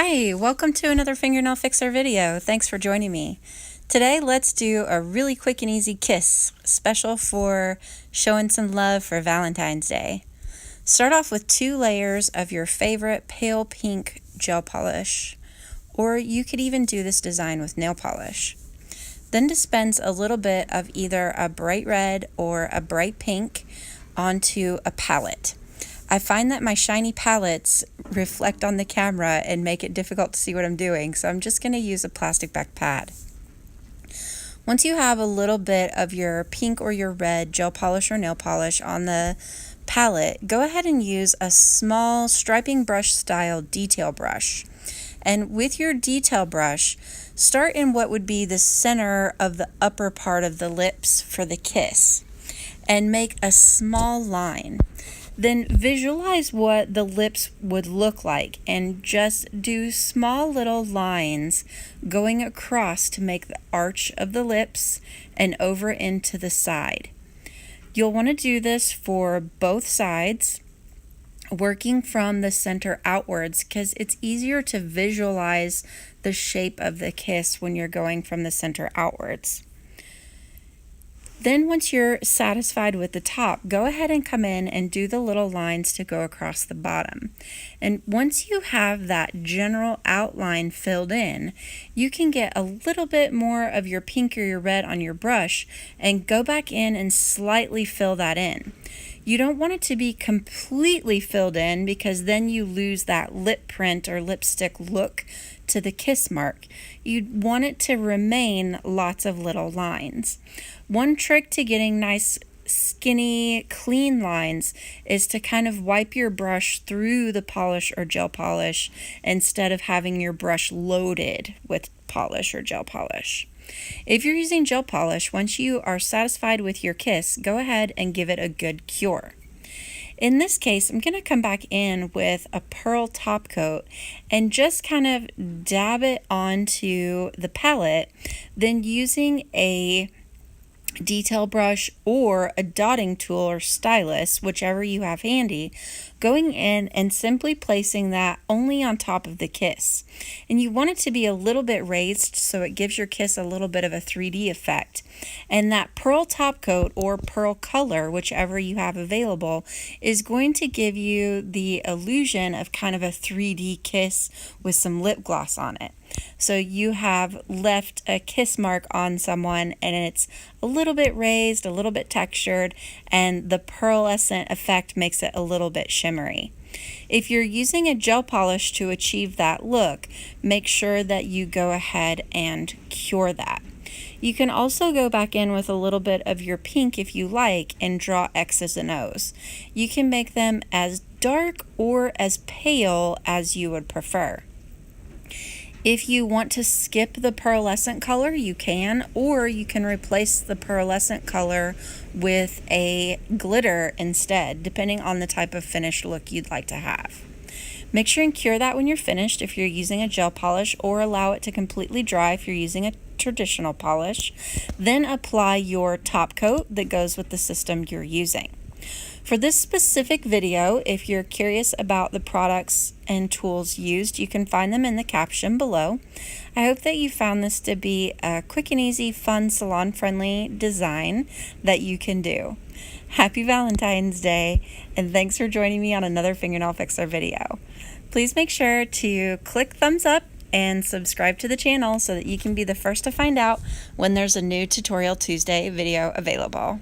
Hi, welcome to another Fingernail Fixer video. Thanks for joining me. Today, let's do a really quick and easy kiss, special for showing some love for Valentine's Day. Start off with 2 layers of your favorite pale pink gel polish, or you could even do this design with nail polish. Then dispense a little bit of either a bright red or a bright pink onto a palette. I find that my shiny palettes reflect on the camera and make it difficult to see what I'm doing, so I'm just going to use a plastic back pad. Once you have a little bit of your pink or your red gel polish or nail polish on the palette, go ahead and use a small striping brush style detail brush. And with your detail brush, start in what would be the center of the upper part of the lips for the kiss and make a small line. Then visualize what the lips would look like and just do small little lines going across to make the arch of the lips and over into the side. You'll want to do this for both sides, working from the center outwards because it's easier to visualize the shape of the kiss when you're going from the center outwards. Then once you're satisfied with the top, go ahead and come in and do the little lines to go across the bottom. And once you have that general outline filled in, you can get a little bit more of your pink or your red on your brush and go back in and slightly fill that in. You don't want it to be completely filled in because then you lose that lip print or lipstick look to the kiss mark. You want it to remain lots of little lines. One trick to getting nice, skinny, clean lines is to kind of wipe your brush through the polish or gel polish instead of having your brush loaded with polish or gel polish. If you're using gel polish, once you are satisfied with your kiss, go ahead and give it a good cure. In this case, I'm going to come back in with a pearl top coat and just kind of dab it onto the palette, then using a detail brush or a dotting tool or stylus, whichever you have handy, going in and simply placing that only on top of the kiss. And you want it to be a little bit raised so it gives your kiss a little bit of a 3D effect. And that pearl top coat or pearl color, whichever you have available, is going to give you the illusion of kind of a 3D kiss with some lip gloss on it. So you have left a kiss mark on someone and it's a little bit raised, a little bit textured, and the pearlescent effect makes it a little bit shimmery. If you're using a gel polish to achieve that look, make sure that you go ahead and cure that. You can also go back in with a little bit of your pink if you like and draw X's and O's. You can make them as dark or as pale as you would prefer. If you want to skip the pearlescent color, you can, or you can replace the pearlescent color with a glitter instead, depending on the type of finished look you'd like to have. Make sure and cure that when you're finished if you're using a gel polish, or allow it to completely dry if you're using a traditional polish. Then apply your top coat that goes with the system you're using. For this specific video, if you're curious about the products and tools used, you can find them in the caption below. I hope that you found this to be a quick and easy, fun, salon-friendly design that you can do. Happy Valentine's Day, and thanks for joining me on another Fingernail Fixer video. Please make sure to click thumbs up and subscribe to the channel so that you can be the first to find out when there's a new Tutorial Tuesday video available.